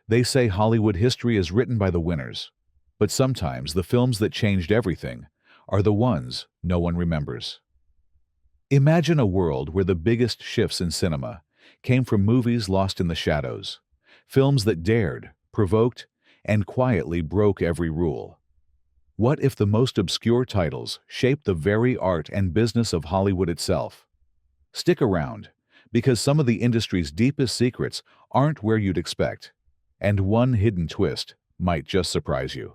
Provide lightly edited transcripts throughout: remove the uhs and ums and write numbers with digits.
They say Hollywood history is written by the winners, but sometimes the films that changed everything are the ones no one remembers. Imagine a world where the biggest shifts in cinema came from movies lost in the shadows, films that dared, provoked, and quietly broke every rule. What if the most obscure titles shaped the very art and business of Hollywood itself? Stick around, because some of the industry's deepest secrets aren't where you'd expect, and one hidden twist might just surprise you.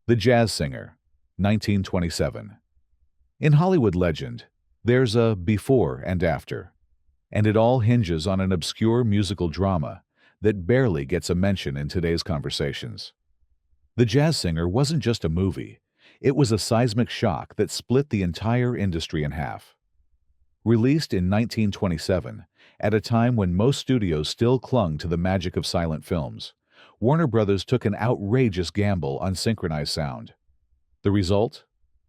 The Jazz Singer, 1927. In Hollywood legend, there's a before and after, and it all hinges on an obscure musical drama that barely gets a mention in today's conversations. The Jazz Singer wasn't just a movie, it was a seismic shock that split the entire industry in half. Released in 1927, at a time when most studios still clung to the magic of silent films, Warner Brothers took an outrageous gamble on synchronized sound. The result?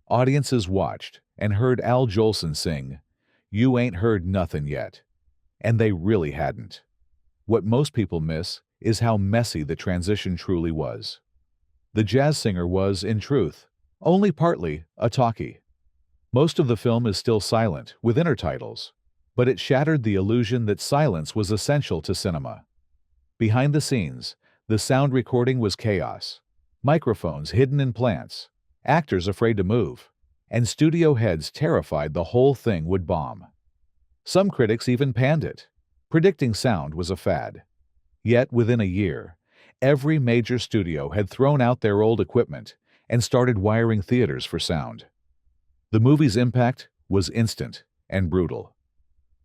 Audiences watched and heard Al Jolson sing, "You Ain't Heard Nothin' Yet," and they really hadn't. What most people miss is how messy the transition truly was. The Jazz Singer was, in truth, only partly a talkie. Most of the film is still silent, with intertitles, but it shattered the illusion that silence was essential to cinema. Behind the scenes, the sound recording was chaos. Microphones hidden in plants, actors afraid to move, and studio heads terrified the whole thing would bomb. Some critics even panned it, predicting sound was a fad. Yet within a year, every major studio had thrown out their old equipment and started wiring theaters for sound. The movie's impact was instant and brutal.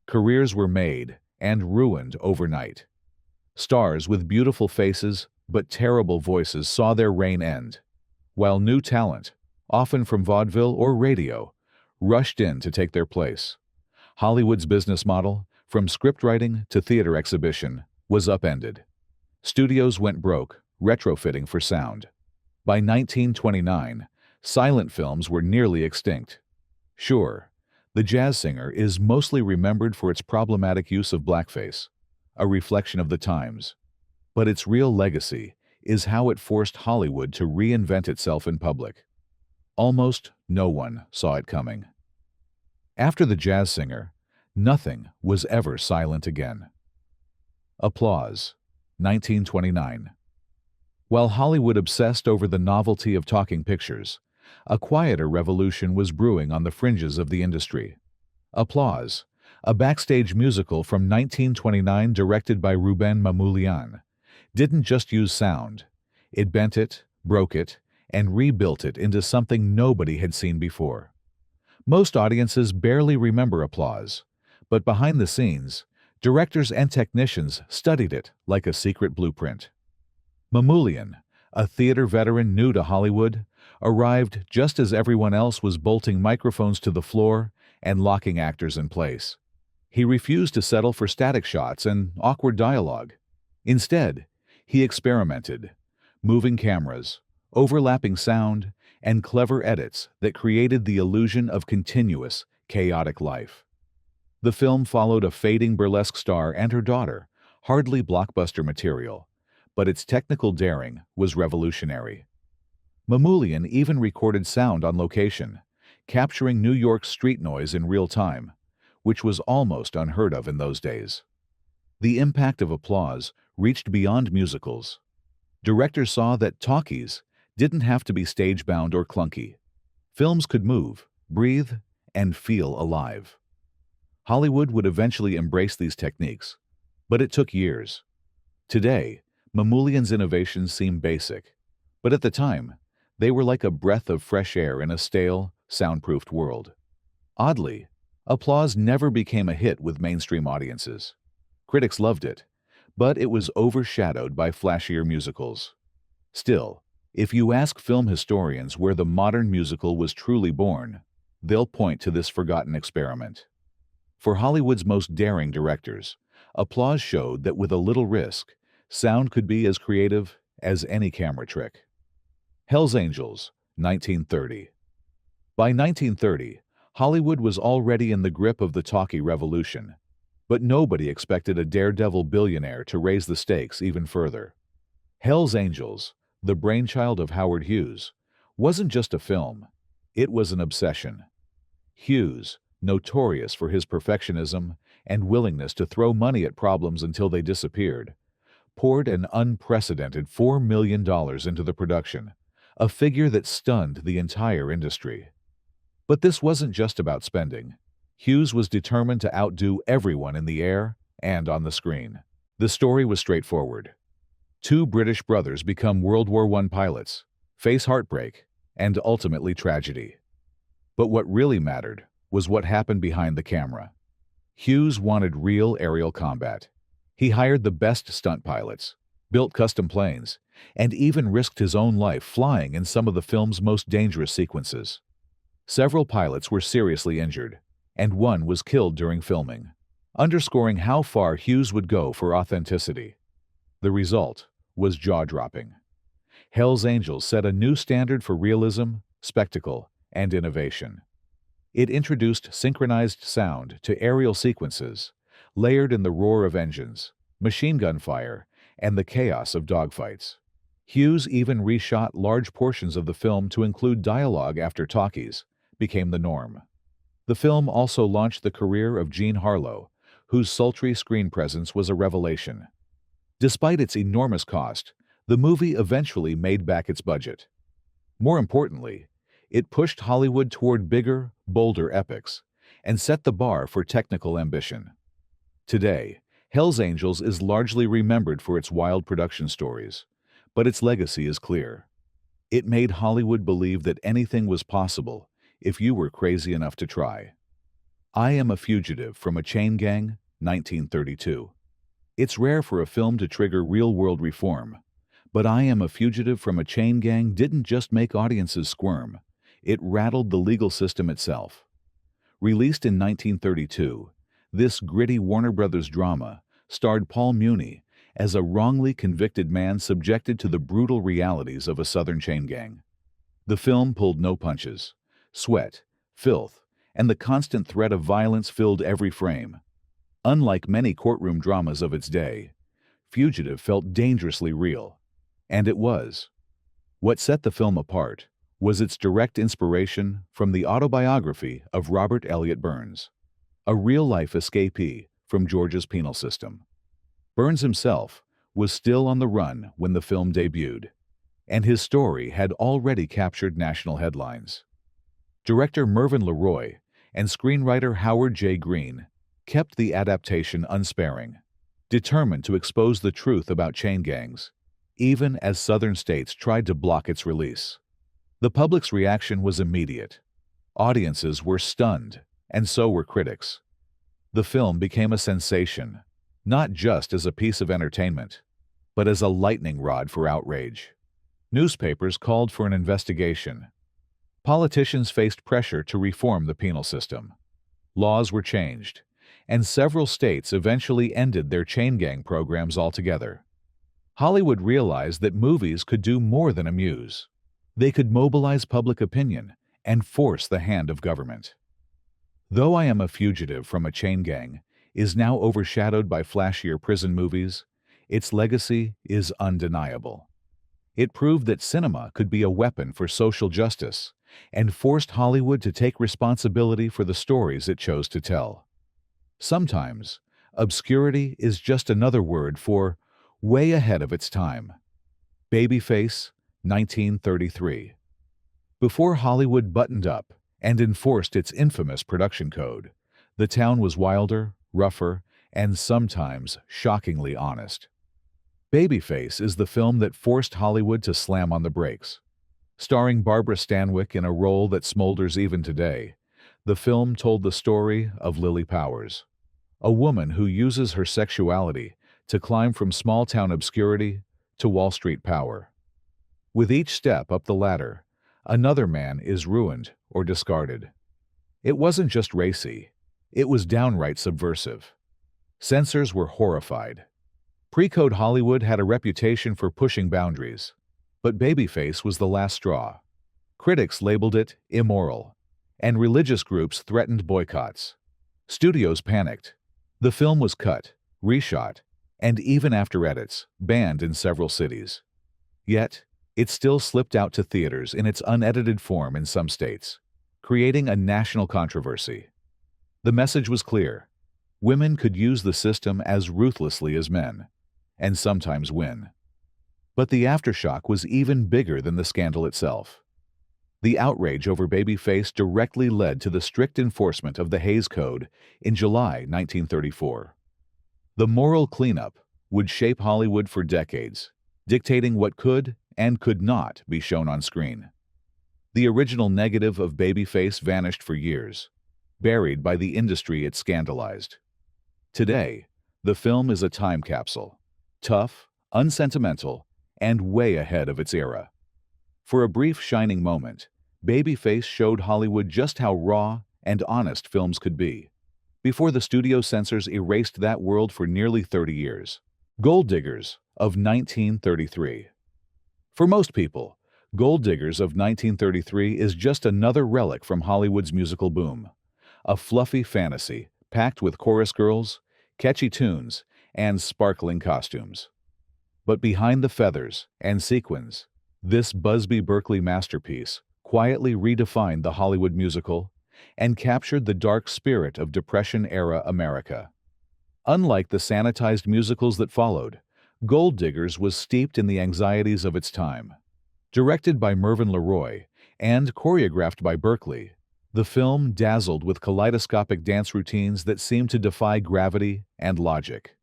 Careers were made and ruined overnight. Stars with beautiful faces but terrible voices saw their reign end, while new talent, often from vaudeville or radio, rushed in to take their place. Hollywood's business model, from scriptwriting to theater exhibition, was upended. Studios went broke, retrofitting for sound. By 1929, silent films were nearly extinct. Sure, The Jazz Singer is mostly remembered for its problematic use of blackface, a reflection of the times. But its real legacy is how it forced Hollywood to reinvent itself in public. Almost no one saw it coming. After The Jazz Singer, nothing was ever silent again. Applause, 1929. While Hollywood obsessed over the novelty of talking pictures, a quieter revolution was brewing on the fringes of the industry. Applause, a backstage musical from 1929 directed by Rouben Mamoulian, didn't just use sound. It bent it, broke it, and rebuilt it into something nobody had seen before. Most audiences barely remember Applause, but behind the scenes, directors and technicians studied it like a secret blueprint. Mamoulian, a theater veteran new to Hollywood, arrived just as everyone else was bolting microphones to the floor and locking actors in place. He refused to settle for static shots and awkward dialogue. Instead, he experimented, moving cameras, overlapping sound, and clever edits that created the illusion of continuous, chaotic life. The film followed a fading burlesque star and her daughter, hardly blockbuster material, but its technical daring was revolutionary. Mamoulian even recorded sound on location, capturing New York's street noise in real time, which was almost unheard of in those days. The impact of Applause reached beyond musicals. Directors saw that talkies didn't have to be stage-bound or clunky. Films could move, breathe, and feel alive. Hollywood would eventually embrace these techniques, but it took years. Today, Mamoulian's innovations seem basic, but at the time, they were like a breath of fresh air in a stale, soundproofed world. Oddly, Applause never became a hit with mainstream audiences. Critics loved it, but it was overshadowed by flashier musicals. Still, if you ask film historians where the modern musical was truly born, they'll point to this forgotten experiment. For Hollywood's most daring directors, Applause showed that with a little risk, sound could be as creative as any camera trick. Hell's Angels, 1930. By 1930, Hollywood was already in the grip of the talkie revolution, but nobody expected a daredevil billionaire to raise the stakes even further. Hell's Angels, the brainchild of Howard Hughes, wasn't just a film, it was an obsession. Hughes, notorious for his perfectionism and willingness to throw money at problems until they disappeared, poured an unprecedented $4 million into the production, a figure that stunned the entire industry. But this wasn't just about spending. Hughes was determined to outdo everyone in the air and on the screen. The story was straightforward. Two British brothers become World War I pilots, face heartbreak, and ultimately tragedy. But what really mattered was what happened behind the camera. Hughes wanted real aerial combat. He hired the best stunt pilots, built custom planes, and even risked his own life flying in some of the film's most dangerous sequences. Several pilots were seriously injured, and one was killed during filming, underscoring how far Hughes would go for authenticity. The result was jaw-dropping. Hell's Angels set a new standard for realism, spectacle, and innovation. It introduced synchronized sound to aerial sequences, layered in the roar of engines, machine gun fire, and the chaos of dogfights. Hughes even reshot large portions of the film to include dialogue after talkies became the norm. The film also launched the career of Jean Harlow, whose sultry screen presence was a revelation. Despite its enormous cost, the movie eventually made back its budget. More importantly, it pushed Hollywood toward bigger, bolder epics and set the bar for technical ambition. Today, Hell's Angels is largely remembered for its wild production stories, but its legacy is clear. It made Hollywood believe that anything was possible if you were crazy enough to try. I Am a Fugitive from a Chain Gang, 1932. It's rare for a film to trigger real-world reform, but I Am a Fugitive from a Chain Gang didn't just make audiences squirm, it rattled the legal system itself. Released in 1932, this gritty Warner Brothers drama starred Paul Muni as a wrongly convicted man subjected to the brutal realities of a Southern chain gang. The film pulled no punches. Sweat, filth, and the constant threat of violence filled every frame. Unlike many courtroom dramas of its day, Fugitive felt dangerously real. And it was. What set the film apart was its direct inspiration from the autobiography of Robert Elliott Burns, a real-life escapee from Georgia's penal system. Burns himself was still on the run when the film debuted, and his story had already captured national headlines. Director Mervyn LeRoy and screenwriter Howard J. Green kept the adaptation unsparing, determined to expose the truth about chain gangs, even as southern states tried to block its release. The public's reaction was immediate. Audiences were stunned, and so were critics. The film became a sensation, not just as a piece of entertainment, but as a lightning rod for outrage. Newspapers called for an investigation. Politicians faced pressure to reform the penal system. Laws were changed, and several states eventually ended their chain gang programs altogether. Hollywood realized that movies could do more than amuse. They could mobilize public opinion and force the hand of government. Though I Am a Fugitive from a Chain Gang is now overshadowed by flashier prison movies, its legacy is undeniable. It proved that cinema could be a weapon for social justice and forced Hollywood to take responsibility for the stories it chose to tell. Sometimes, obscurity is just another word for way ahead of its time. Babyface, 1933. Before Hollywood buttoned up and enforced its infamous production code, the town was wilder, rougher, and sometimes shockingly honest. Babyface is the film that forced Hollywood to slam on the brakes. Starring Barbara Stanwyck in a role that smolders even today, the film told the story of Lily Powers, a woman who uses her sexuality to climb from small-town obscurity to Wall Street power. With each step up the ladder, another man is ruined or discarded. It wasn't just racy, it was downright subversive. Censors were horrified. Pre-code Hollywood had a reputation for pushing boundaries, but Babyface was the last straw. Critics labeled it immoral, and religious groups threatened boycotts. Studios panicked. The film was cut, reshot, and even after edits, banned in several cities. Yet, it still slipped out to theaters in its unedited form in some states, creating a national controversy. The message was clear. Women could use the system as ruthlessly as men, and sometimes win. But the aftershock was even bigger than the scandal itself. The outrage over Babyface directly led to the strict enforcement of the Hays Code in July 1934. The moral cleanup would shape Hollywood for decades, dictating what could and could not be shown on screen. The original negative of Babyface vanished for years, buried by the industry it scandalized. Today, the film is a time capsule, tough, unsentimental, and way ahead of its era. For a brief shining moment, Babyface showed Hollywood just how raw and honest films could be, before the studio censors erased that world for nearly 30 years. Gold Diggers of 1933. For most people, Gold Diggers of 1933 is just another relic from Hollywood's musical boom, a fluffy fantasy packed with chorus girls, catchy tunes, and sparkling costumes. But behind the feathers and sequins, this Busby Berkeley masterpiece quietly redefined the Hollywood musical and captured the dark spirit of Depression-era America. Unlike the sanitized musicals that followed, Gold Diggers was steeped in the anxieties of its time. Directed by Mervyn LeRoy and choreographed by Berkeley, the film dazzled with kaleidoscopic dance routines that seemed to defy gravity and logic.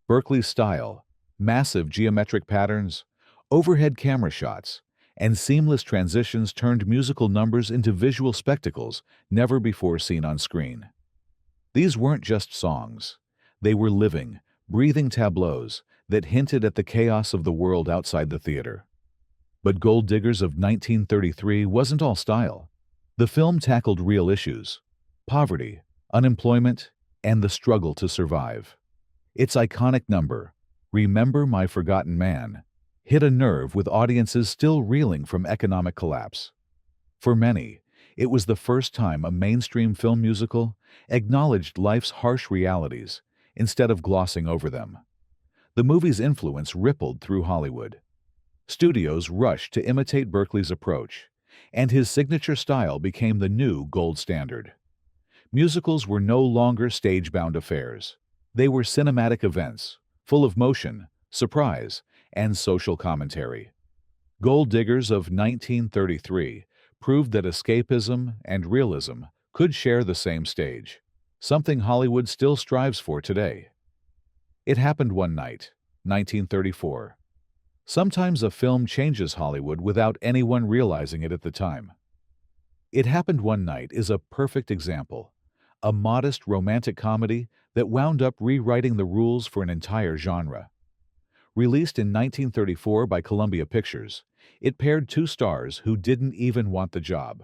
Berkeley's style, massive geometric patterns, overhead camera shots, and seamless transitions turned musical numbers into visual spectacles never before seen on screen. These weren't just songs. They were living, breathing tableaus that hinted at the chaos of the world outside the theater. But Gold Diggers of 1933 wasn't all style. The film tackled real issues: poverty, unemployment, and the struggle to survive. Its iconic number, "Remember My Forgotten Man," hit a nerve with audiences still reeling from economic collapse. For many, it was the first time a mainstream film musical acknowledged life's harsh realities instead of glossing over them. The movie's influence rippled through Hollywood. Studios rushed to imitate Berkeley's approach, and his signature style became the new gold standard. Musicals were no longer stage-bound affairs. They were cinematic events, full of motion, surprise, and social commentary. Gold Diggers of 1933 proved that escapism and realism could share the same stage, something Hollywood still strives for today. It Happened One Night, 1934. Sometimes a film changes Hollywood without anyone realizing it at the time. It Happened One Night is a perfect example, a modest romantic comedy that wound up rewriting the rules for an entire genre. Released in 1934 by Columbia Pictures, it paired two stars who didn't even want the job: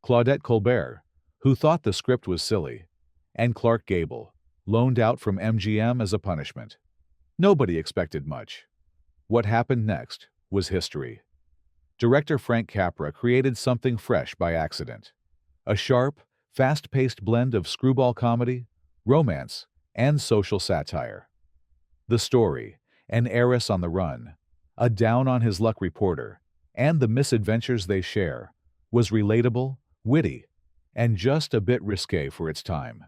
Claudette Colbert, who thought the script was silly, and Clark Gable, loaned out from MGM as a punishment. Nobody expected much. What happened next was history. Director Frank Capra created something fresh by accident: a sharp, fast-paced blend of screwball comedy, romance, and social satire. The story, an heiress on the run, a down-on-his-luck reporter, and the misadventures they share, was relatable, witty, and just a bit risque for its time.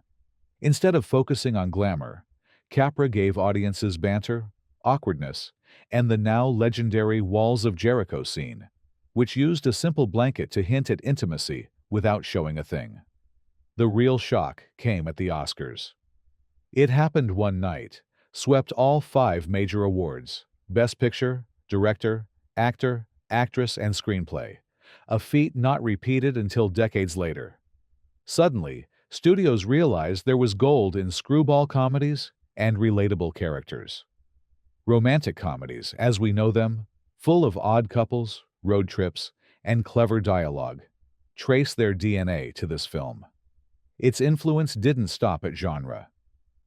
Instead of focusing on glamour, Capra gave audiences banter, awkwardness, and the now legendary Walls of Jericho scene, which used a simple blanket to hint at intimacy without showing a thing. The real shock came at the Oscars. It Happened One Night swept all 5 major awards: Best Picture, Director, Actor, Actress, and Screenplay, a feat not repeated until decades later. Suddenly, studios realized there was gold in screwball comedies and relatable characters. Romantic comedies, as we know them, full of odd couples, road trips, and clever dialogue, trace their DNA to this film. Its influence didn't stop at genre.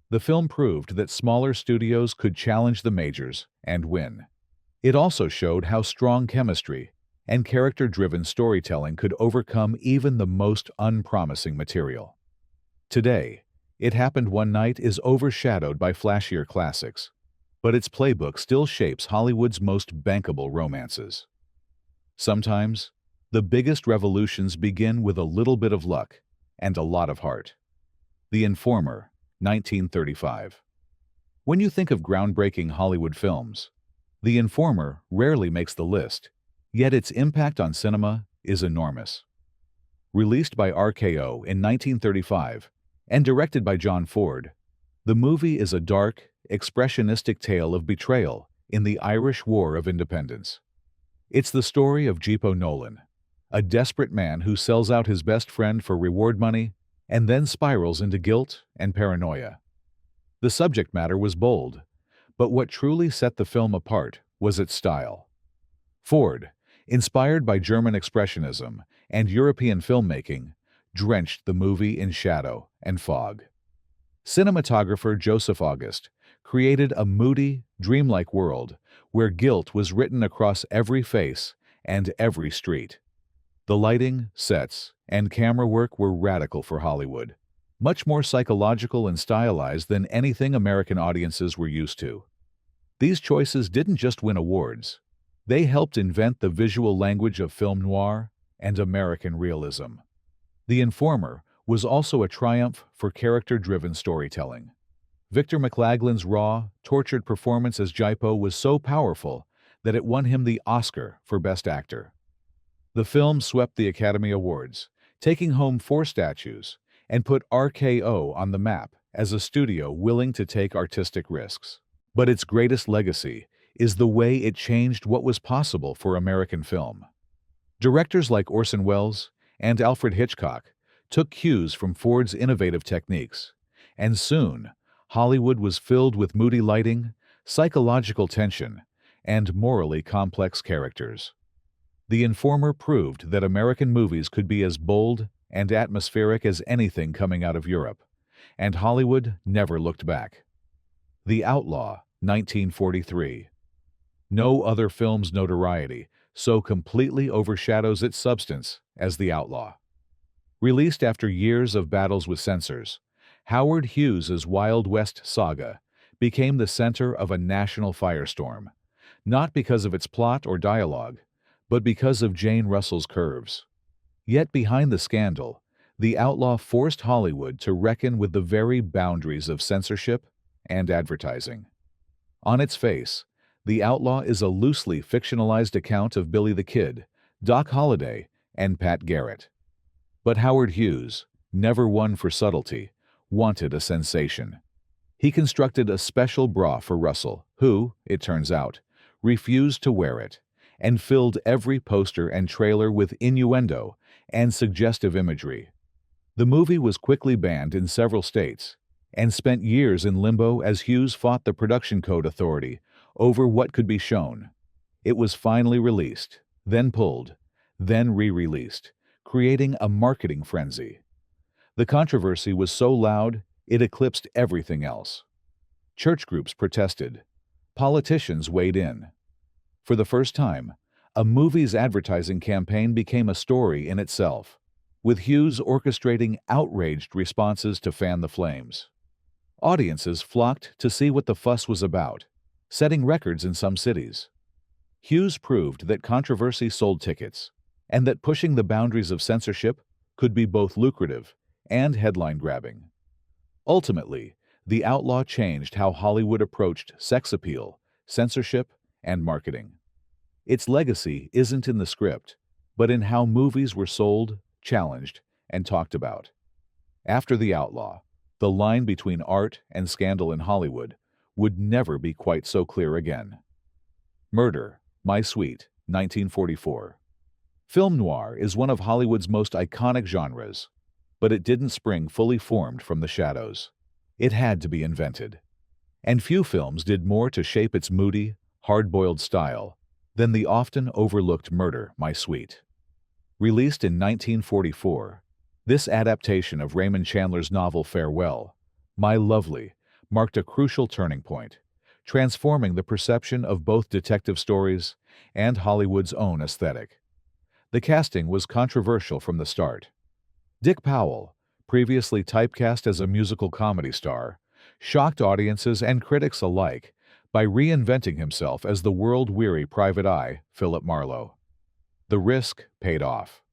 The film proved that smaller studios could challenge the majors and win. It also showed how strong chemistry and character-driven storytelling could overcome even the most unpromising material. Today, It Happened One Night is overshadowed by flashier classics, but its playbook still shapes Hollywood's most bankable romances. Sometimes, the biggest revolutions begin with a little bit of luck and a lot of heart. The Informer, 1935. When you think of groundbreaking Hollywood films, The Informer rarely makes the list, yet its impact on cinema is enormous. Released by RKO in 1935 and directed by John Ford, the movie is a dark, expressionistic tale of betrayal in the Irish War of Independence. It's the story of Jeepo Nolan, a desperate man who sells out his best friend for reward money and then spirals into guilt and paranoia. The subject matter was bold, but what truly set the film apart was its style. Ford, inspired by German Expressionism and European filmmaking, drenched the movie in shadow and fog. Cinematographer Joseph August created a moody, dreamlike world where guilt was written across every face and every street. The lighting, sets, and camera work were radical for Hollywood, much more psychological and stylized than anything American audiences were used to. These choices didn't just win awards. They helped invent the visual language of film noir and American realism. The Informer was also a triumph for character-driven storytelling. Victor McLaglen's raw, tortured performance as Jeepo was so powerful that it won him the Oscar for Best Actor. The film swept the Academy Awards, taking home 4 statues, and put RKO on the map as a studio willing to take artistic risks. But its greatest legacy is the way it changed what was possible for American film. Directors like Orson Welles and Alfred Hitchcock took cues from Ford's innovative techniques, and soon, Hollywood was filled with moody lighting, psychological tension, and morally complex characters. The Informer proved that American movies could be as bold and atmospheric as anything coming out of Europe, and Hollywood never looked back. The Outlaw, 1943. No other film's notoriety so completely overshadows its substance as The Outlaw. Released after years of battles with censors, Howard Hughes's Wild West saga became the center of a national firestorm, not because of its plot or dialogue, but because of Jane Russell's curves. Yet behind the scandal, The Outlaw forced Hollywood to reckon with the very boundaries of censorship and advertising. On its face, The Outlaw is a loosely fictionalized account of Billy the Kid, Doc Holliday, and Pat Garrett. But Howard Hughes, never one for subtlety, wanted a sensation. He constructed a special bra for Russell, who, it turns out, refused to wear it, and filled every poster and trailer with innuendo and suggestive imagery. The movie was quickly banned in several states and spent years in limbo as Hughes fought the Production Code Authority over what could be shown. It was finally released, then pulled, then re-released, creating a marketing frenzy. The controversy was so loud, it eclipsed everything else. Church groups protested. Politicians weighed in. For the first time, a movie's advertising campaign became a story in itself, with Hughes orchestrating outraged responses to fan the flames. Audiences flocked to see what the fuss was about, setting records in some cities. Hughes proved that controversy sold tickets, and that pushing the boundaries of censorship could be both lucrative and headline-grabbing. Ultimately, The Outlaw changed how Hollywood approached sex appeal, censorship, and marketing. Its legacy isn't in the script, but in how movies were sold, challenged, and talked about. After The Outlaw, the line between art and scandal in Hollywood would never be quite so clear again. Murder, My Sweet, 1944. Film noir is one of Hollywood's most iconic genres, but it didn't spring fully formed from the shadows. It had to be invented. And few films did more to shape its moody, hard-boiled style than the often overlooked Murder, My Sweet. Released in 1944, this adaptation of Raymond Chandler's novel Farewell, My Lovely, marked a crucial turning point, transforming the perception of both detective stories and Hollywood's own aesthetic. The casting was controversial from the start. Dick Powell, previously typecast as a musical comedy star, shocked audiences and critics alike by reinventing himself as the world-weary private eye, Philip Marlowe. The risk paid off.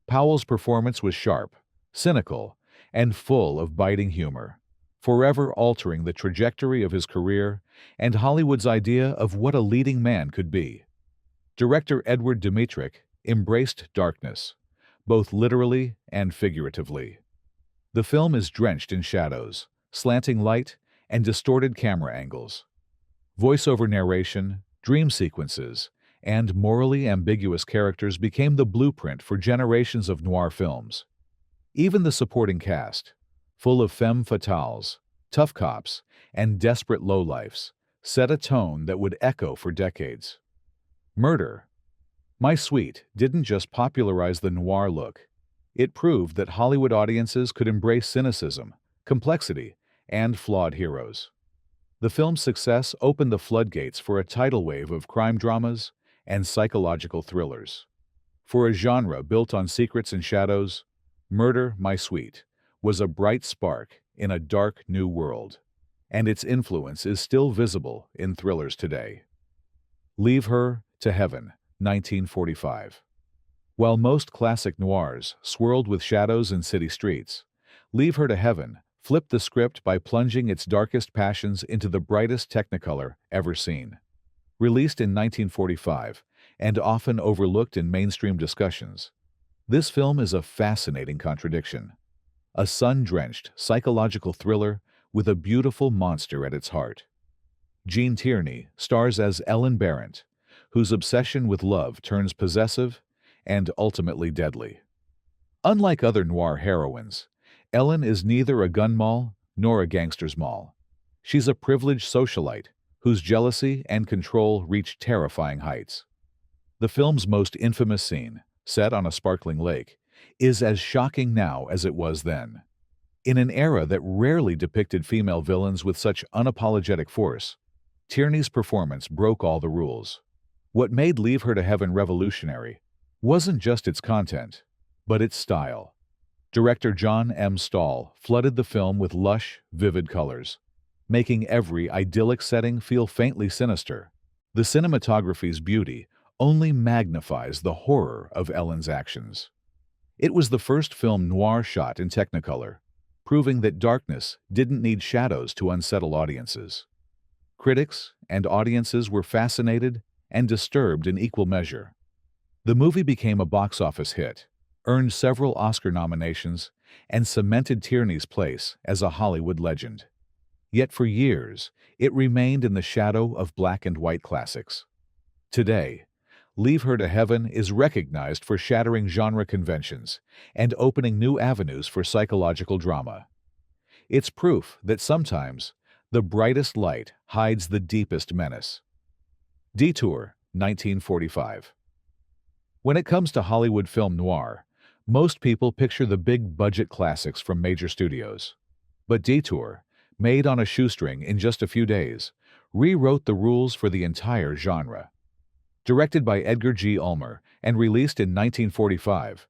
Powell's performance was sharp, cynical, and full of biting humor, forever altering the trajectory of his career and Hollywood's idea of what a leading man could be. Director Edward Dmytryk embraced darkness, both literally and figuratively. The film is drenched in shadows, slanting light, and distorted camera angles. Voiceover narration, dream sequences, and morally ambiguous characters became the blueprint for generations of noir films. Even the supporting cast, full of femme fatales, tough cops, and desperate lowlifes, set a tone that would echo for decades. Murder, My Sweet didn't just popularize the noir look. It proved that Hollywood audiences could embrace cynicism, complexity, and flawed heroes. The film's success opened the floodgates for a tidal wave of crime dramas and psychological thrillers. For a genre built on secrets and shadows, Murder, My Sweet was a bright spark in a dark new world, and its influence is still visible in thrillers today. Leave Her to Heaven, 1945. While most classic noirs swirled with shadows and city streets, Leave Her to Heaven flipped the script by plunging its darkest passions into the brightest technicolor ever seen. Released in 1945 and often overlooked in mainstream discussions, this film is a fascinating contradiction. A sun-drenched psychological thriller with a beautiful monster at its heart. Gene Tierney stars as Ellen Barrett, whose obsession with love turns possessive and ultimately deadly. Unlike other noir heroines, Ellen is neither a gun moll nor a gangster's moll. She's a privileged socialite whose jealousy and control reach terrifying heights. The film's most infamous scene, set on a sparkling lake, is as shocking now as it was then. In an era that rarely depicted female villains with such unapologetic force, Tierney's performance broke all the rules. What made Leave Her to Heaven revolutionary wasn't just its content, but its style. Director John M. Stahl flooded the film with lush, vivid colors, making every idyllic setting feel faintly sinister. The cinematography's beauty only magnifies the horror of Ellen's actions. It was the first film noir shot in Technicolor, proving that darkness didn't need shadows to unsettle audiences. Critics and audiences were fascinated and disturbed in equal measure. The movie became a box office hit, earned several Oscar nominations, and cemented Tierney's place as a Hollywood legend. Yet for years, it remained in the shadow of black and white classics. Today, Leave Her to Heaven is recognized for shattering genre conventions and opening new avenues for psychological drama. It's proof that sometimes the brightest light hides the deepest menace. Detour, 1945. When it comes to Hollywood film noir, most people picture the big-budget classics from major studios. But Detour, made on a shoestring in just a few days, rewrote the rules for the entire genre. Directed by Edgar G. Ulmer and released in 1945,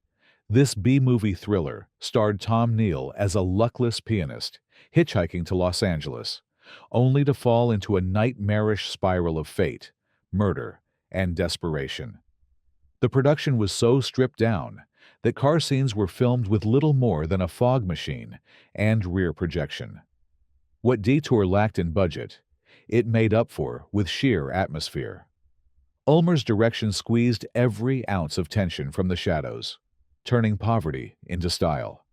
this B-movie thriller starred Tom Neal as a luckless pianist hitchhiking to Los Angeles, only to fall into a nightmarish spiral of fate, murder, and desperation. The production was so stripped down that car scenes were filmed with little more than a fog machine and rear projection. What Detour lacked in budget, it made up for with sheer atmosphere. Ulmer's direction squeezed every ounce of tension from the shadows, turning poverty into style.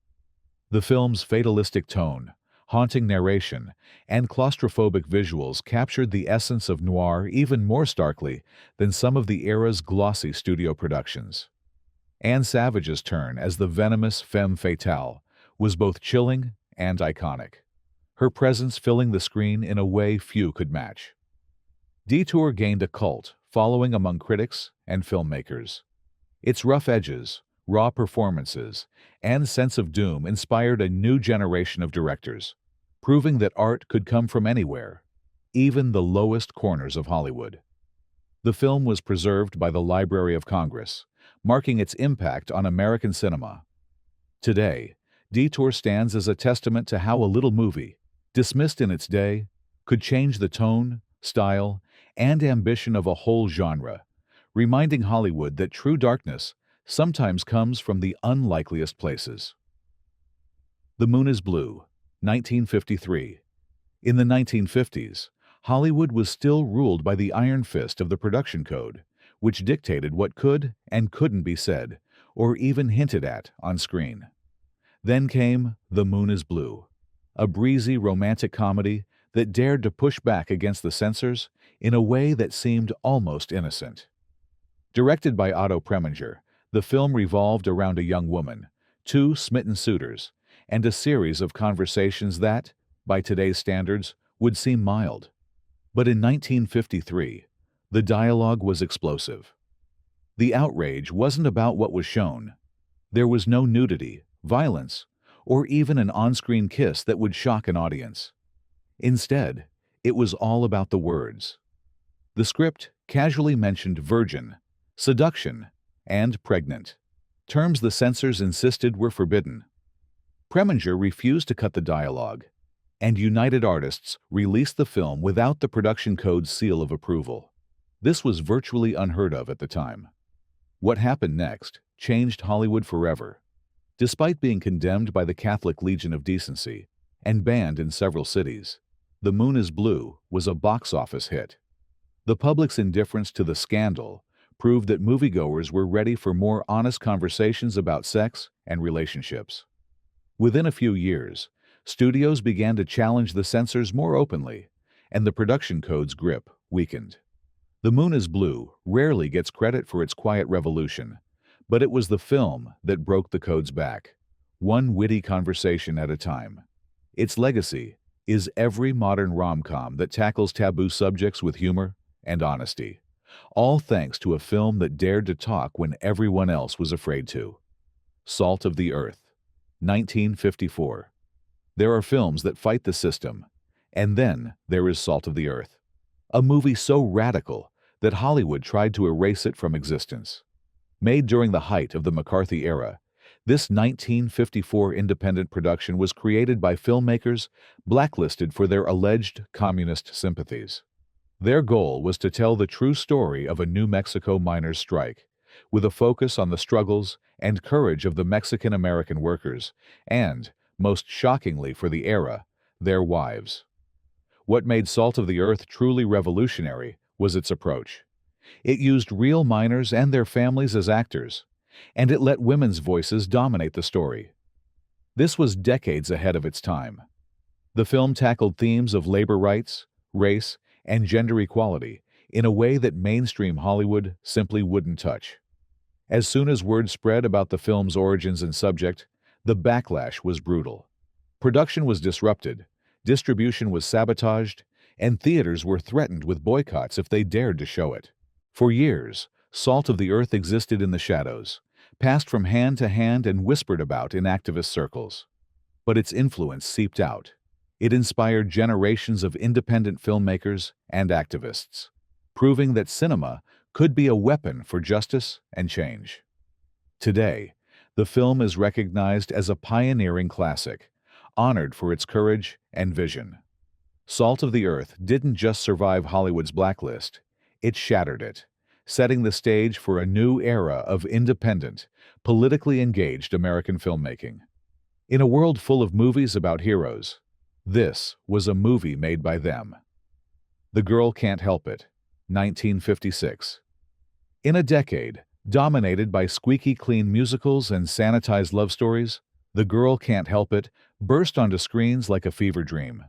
The film's fatalistic tone, haunting narration, and claustrophobic visuals captured the essence of noir even more starkly than some of the era's glossy studio productions. Anne Savage's turn as the venomous femme fatale was both chilling and iconic, her presence filling the screen in a way few could match. Detour gained a cult following among critics and filmmakers. Its rough edges, raw performances, and sense of doom inspired a new generation of directors, proving that art could come from anywhere, even the lowest corners of Hollywood. The film was preserved by the Library of Congress, marking its impact on American cinema. Today, Detour stands as a testament to how a little movie, dismissed in its day, could change the tone, style, and ambition of a whole genre, reminding Hollywood that true darkness sometimes comes from the unlikeliest places. The Moon is Blue, 1953. In the 1950s, Hollywood was still ruled by the iron fist of the production code, which dictated what could and couldn't be said, or even hinted at on screen. Then came The Moon is Blue, a breezy romantic comedy that dared to push back against the censors in a way that seemed almost innocent. Directed by Otto Preminger, the film revolved around a young woman, two smitten suitors, and a series of conversations that, by today's standards, would seem mild. But in 1953, the dialogue was explosive. The outrage wasn't about what was shown. There was no nudity, violence, or even an on-screen kiss that would shock an audience. Instead, it was all about the words. The script casually mentioned virgin, seduction, and pregnant, terms the censors insisted were forbidden. Preminger refused to cut the dialogue, and United Artists released the film without the production code's seal of approval. This was virtually unheard of at the time. What happened next changed Hollywood forever. Despite being condemned by the Catholic Legion of Decency and banned in several cities, The Moon is Blue was a box office hit. The public's indifference to the scandal proved that moviegoers were ready for more honest conversations about sex and relationships. Within a few years, studios began to challenge the censors more openly, and the production code's grip weakened. The Moon is Blue rarely gets credit for its quiet revolution, but it was the film that broke the code's back, one witty conversation at a time. Its legacy is every modern rom-com that tackles taboo subjects with humor and honesty, all thanks to a film that dared to talk when everyone else was afraid to. Salt of the Earth, 1954. There are films that fight the system, and then there is Salt of the Earth, a movie so radical that Hollywood tried to erase it from existence. Made during the height of the McCarthy era, this 1954 independent production was created by filmmakers blacklisted for their alleged communist sympathies. Their goal was to tell the true story of a New Mexico miners' strike, with a focus on the struggles and courage of the Mexican-American workers and, most shockingly for the era, their wives. What made Salt of the Earth truly revolutionary was its approach. It used real miners and their families as actors, and it let women's voices dominate the story. This was decades ahead of its time. The film tackled themes of labor rights, race, and gender equality in a way that mainstream Hollywood simply wouldn't touch. As soon as word spread about the film's origins and subject, the backlash was brutal. Production was disrupted, distribution was sabotaged, and theaters were threatened with boycotts if they dared to show it. For years, Salt of the Earth existed in the shadows, passed from hand to hand and whispered about in activist circles. But its influence seeped out. It inspired generations of independent filmmakers and activists, proving that cinema could be a weapon for justice and change. Today, the film is recognized as a pioneering classic, honored for its courage and vision. Salt of the Earth didn't just survive Hollywood's blacklist, it shattered it, setting the stage for a new era of independent, politically engaged American filmmaking. In a world full of movies about heroes, this was a movie made by them. The Girl Can't Help It, 1956. In a decade dominated by squeaky clean musicals and sanitized love stories, The Girl Can't Help It burst onto screens like a fever dream.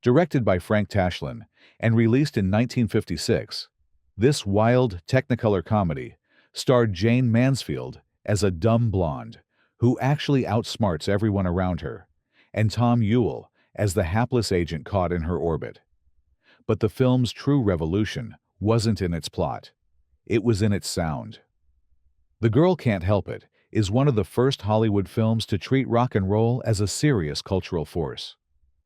Directed by Frank Tashlin and released in 1956, this wild Technicolor comedy starred Jane Mansfield as a dumb blonde who actually outsmarts everyone around her, and Tom Ewell as the hapless agent caught in her orbit. But the film's true revolution wasn't in its plot. It was in its sound. The Girl Can't Help It is one of the first Hollywood films to treat rock and roll as a serious cultural force.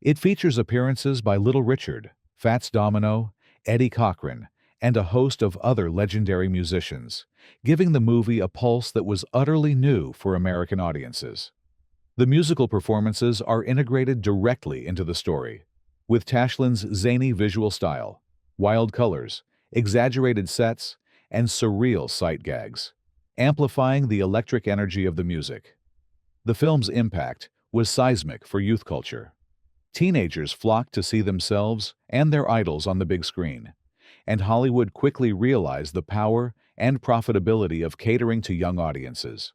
It features appearances by Little Richard, Fats Domino, Eddie Cochran, and a host of other legendary musicians, giving the movie a pulse that was utterly new for American audiences. The musical performances are integrated directly into the story, with Tashlin's zany visual style, wild colors, exaggerated sets, and surreal sight gags, amplifying the electric energy of the music. The film's impact was seismic for youth culture. Teenagers flocked to see themselves and their idols on the big screen, and Hollywood quickly realized the power and profitability of catering to young audiences.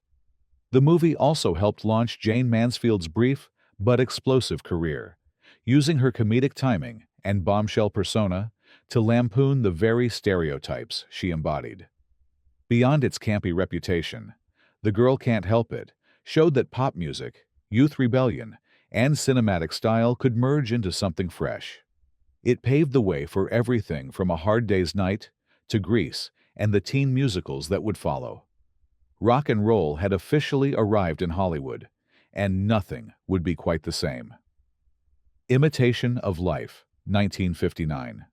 The movie also helped launch Jane Mansfield's brief but explosive career, using her comedic timing and bombshell persona to lampoon the very stereotypes she embodied. Beyond its campy reputation, The Girl Can't Help It showed that pop music, youth rebellion, and cinematic style could merge into something fresh. It paved the way for everything from A Hard Day's Night to Grease and the teen musicals that would follow. Rock and roll had officially arrived in Hollywood, and nothing would be quite the same. Imitation of Life, 1959.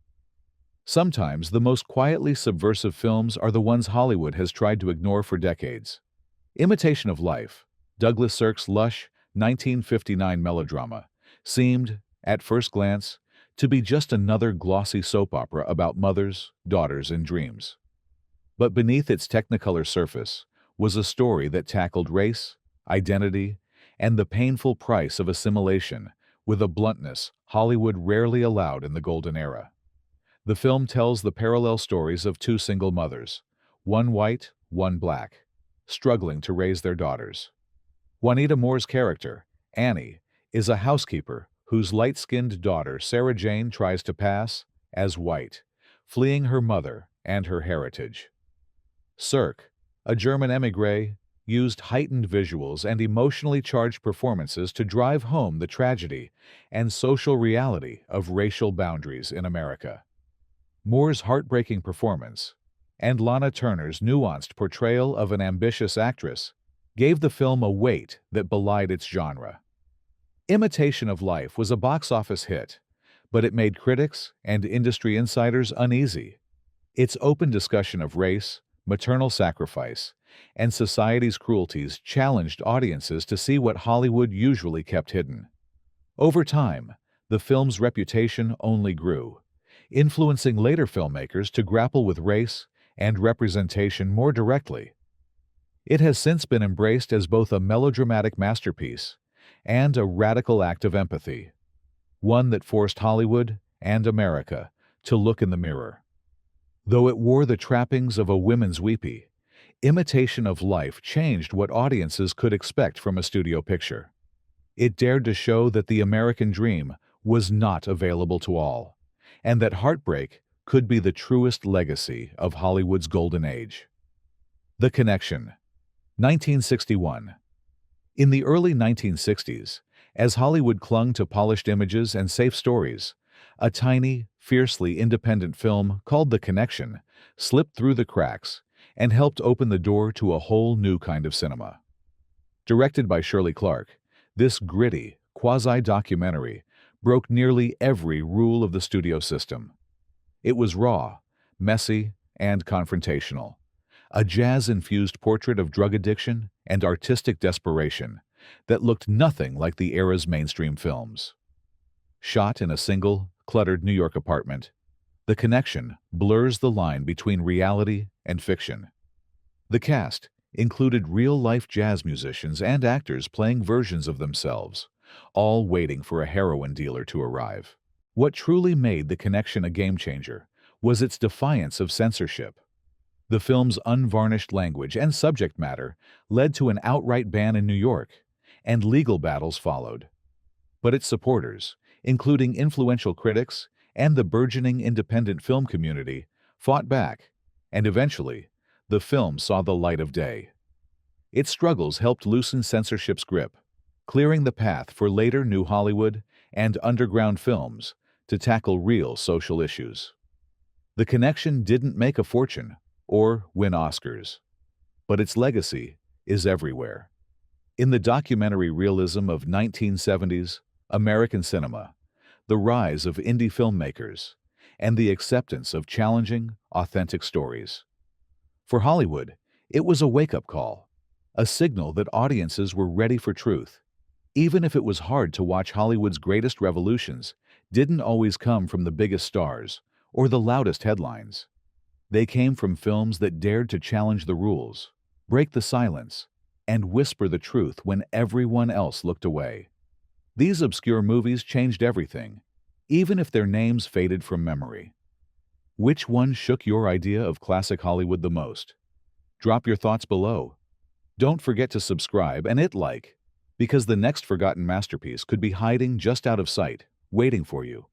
Sometimes the most quietly subversive films are the ones Hollywood has tried to ignore for decades. Imitation of Life, Douglas Sirk's lush, 1959 melodrama, seemed, at first glance, to be just another glossy soap opera about mothers, daughters, and dreams. But beneath its technicolor surface was a story that tackled race, identity, and the painful price of assimilation with a bluntness Hollywood rarely allowed in the golden era. The film tells the parallel stories of two single mothers, one white, one black, struggling to raise their daughters. Juanita Moore's character, Annie, is a housekeeper whose light-skinned daughter Sarah Jane tries to pass as white, fleeing her mother and her heritage. Sirk, a German émigré, used heightened visuals and emotionally charged performances to drive home the tragedy and social reality of racial boundaries in America. Moore's heartbreaking performance and Lana Turner's nuanced portrayal of an ambitious actress gave the film a weight that belied its genre. Imitation of Life was a box office hit, but it made critics and industry insiders uneasy. Its open discussion of race, maternal sacrifice, and society's cruelties challenged audiences to see what Hollywood usually kept hidden. Over time, the film's reputation only grew, influencing later filmmakers to grapple with race and representation more directly. It has since been embraced as both a melodramatic masterpiece and a radical act of empathy, one that forced Hollywood and America to look in the mirror. Though it wore the trappings of a women's weepy, Imitation of Life changed what audiences could expect from a studio picture. It dared to show that the American dream was not available to all, and that heartbreak could be the truest legacy of Hollywood's golden age. The Connection, 1961. In the early 1960s, as Hollywood clung to polished images and safe stories, a tiny, fiercely independent film called The Connection slipped through the cracks and helped open the door to a whole new kind of cinema. Directed by Shirley Clark, this gritty, quasi-documentary broke nearly every rule of the studio system. It was raw, messy, and confrontational, a jazz-infused portrait of drug addiction and artistic desperation that looked nothing like the era's mainstream films. Shot in a single, cluttered New York apartment, The Connection blurs the line between reality and fiction. The cast included real-life jazz musicians and actors playing versions of themselves, all waiting for a heroin dealer to arrive. What truly made The Connection a game-changer was its defiance of censorship. The film's unvarnished language and subject matter led to an outright ban in New York, and legal battles followed. But its supporters, including influential critics and the burgeoning independent film community, fought back, and eventually, the film saw the light of day. Its struggles helped loosen censorship's grip, clearing the path for later New Hollywood and underground films to tackle real social issues. The Connection didn't make a fortune or win Oscars, but its legacy is everywhere. In the documentary realism of 1970s American cinema, the rise of indie filmmakers, and the acceptance of challenging, authentic stories. For Hollywood, it was a wake-up call, a signal that audiences were ready for truth, even if it was hard to watch. Hollywood's greatest revolutions didn't always come from the biggest stars or the loudest headlines. They came from films that dared to challenge the rules, break the silence, and whisper the truth when everyone else looked away. These obscure movies changed everything, even if their names faded from memory. Which one shook your idea of classic Hollywood the most? Drop your thoughts below. Don't forget to subscribe and hit like, because the next forgotten masterpiece could be hiding just out of sight, waiting for you.